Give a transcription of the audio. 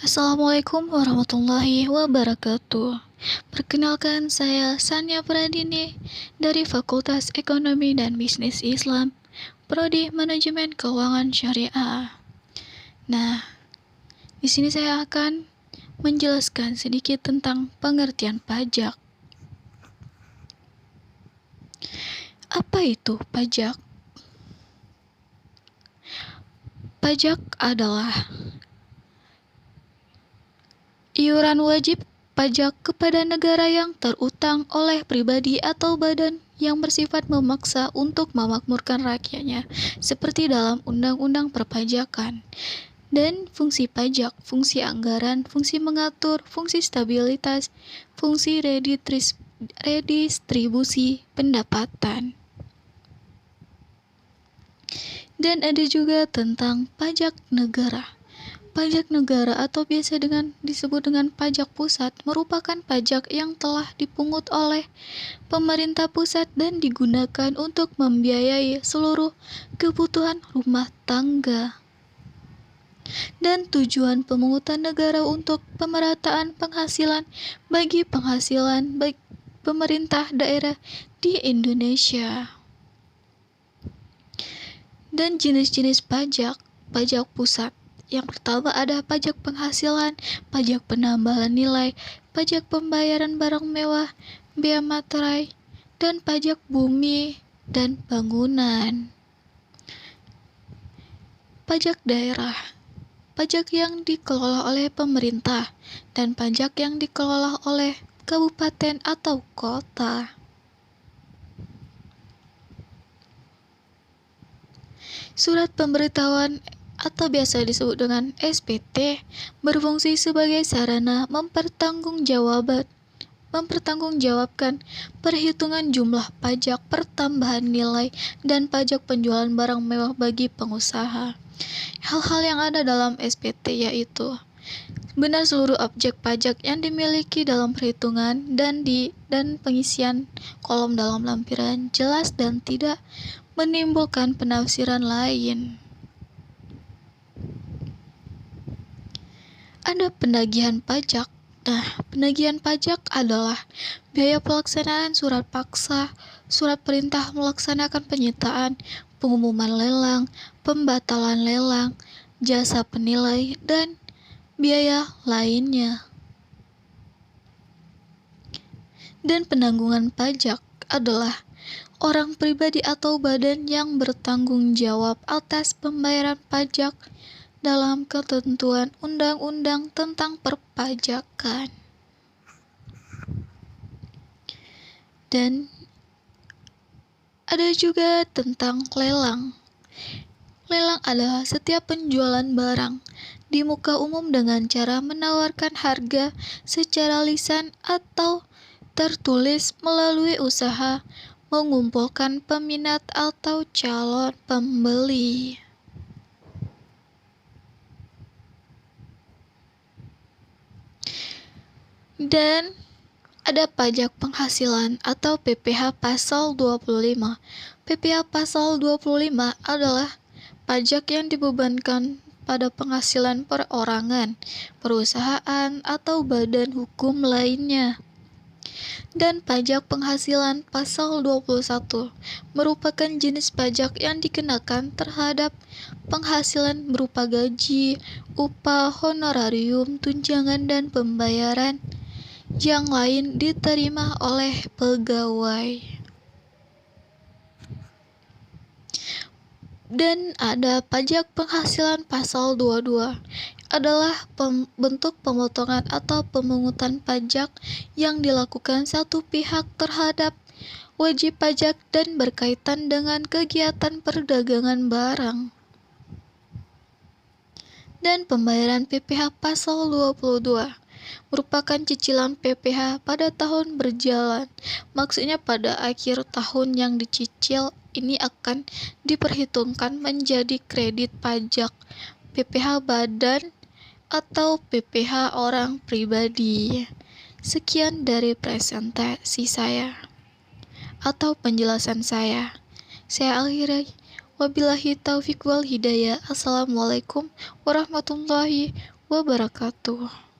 Assalamualaikum warahmatullahi wabarakatuh. Perkenalkan, saya Sanya Pradini dari Fakultas Ekonomi dan Bisnis Islam, Prodi Manajemen Keuangan Syariah. Nah, di sini saya akan menjelaskan sedikit tentang pengertian pajak. Apa itu pajak? Pajak adalah iuran wajib pajak kepada negara yang terutang oleh pribadi atau badan yang bersifat memaksa untuk memakmurkan rakyatnya, seperti dalam Undang-Undang Perpajakan. Dan fungsi pajak, fungsi anggaran, fungsi mengatur, fungsi stabilitas, fungsi redistribusi pendapatan. Dan ada juga tentang pajak negara. Pajak negara atau biasa disebut dengan pajak pusat merupakan pajak yang telah dipungut oleh pemerintah pusat dan digunakan untuk membiayai seluruh kebutuhan rumah tangga. Dan tujuan pemungutan negara untuk pemerataan penghasilan bagi pemerintah daerah di Indonesia. Dan jenis-jenis pajak pusat. Yang pertama ada pajak penghasilan, pajak penambahan nilai, pajak pembayaran barang mewah, bea materai, dan pajak bumi dan bangunan. Pajak daerah, pajak yang dikelola oleh pemerintah, dan pajak yang dikelola oleh kabupaten atau kota. Surat pemberitahuan atau biasa disebut dengan SPT berfungsi sebagai sarana mempertanggungjawabkan perhitungan jumlah pajak pertambahan nilai dan pajak penjualan barang mewah bagi pengusaha. Hal-hal yang ada dalam SPT yaitu benar seluruh objek pajak yang dimiliki dalam perhitungan dan pengisian kolom dalam lampiran jelas dan tidak menimbulkan penafsiran lain. Ada penagihan pajak. Nah, penagihan pajak adalah biaya pelaksanaan surat paksa, surat perintah melaksanakan penyitaan, pengumuman lelang, pembatalan lelang, jasa penilai, dan biaya lainnya. Dan penanggungan pajak adalah orang pribadi atau badan yang bertanggung jawab atas pembayaran pajak dalam ketentuan undang-undang tentang perpajakan. Dan ada juga tentang lelang. Lelang adalah setiap penjualan barang di muka umum dengan cara menawarkan harga secara lisan atau tertulis melalui usaha mengumpulkan peminat atau calon pembeli. Dan ada pajak penghasilan atau PPh pasal 25. PPh pasal 25 adalah pajak yang dibebankan pada penghasilan perorangan, perusahaan, atau badan hukum lainnya. Dan pajak penghasilan pasal 21 merupakan jenis pajak yang dikenakan terhadap penghasilan berupa gaji, upah, honorarium, tunjangan, dan pembayaran yang lain diterima oleh pegawai. Dan ada pajak penghasilan pasal 22 adalah bentuk pemotongan atau pemungutan pajak yang dilakukan satu pihak terhadap wajib pajak dan berkaitan dengan kegiatan perdagangan barang. Dan pembayaran PPh pasal 22 merupakan cicilan PPh pada tahun berjalan. Maksudnya pada akhir tahun yang dicicil ini akan diperhitungkan menjadi kredit pajak PPh badan atau PPh orang pribadi. Sekian dari presentasi saya atau penjelasan saya. Saya akhiri. Wabillahi taufiq wal hidayah. Assalamualaikum warahmatullahi wabarakatuh.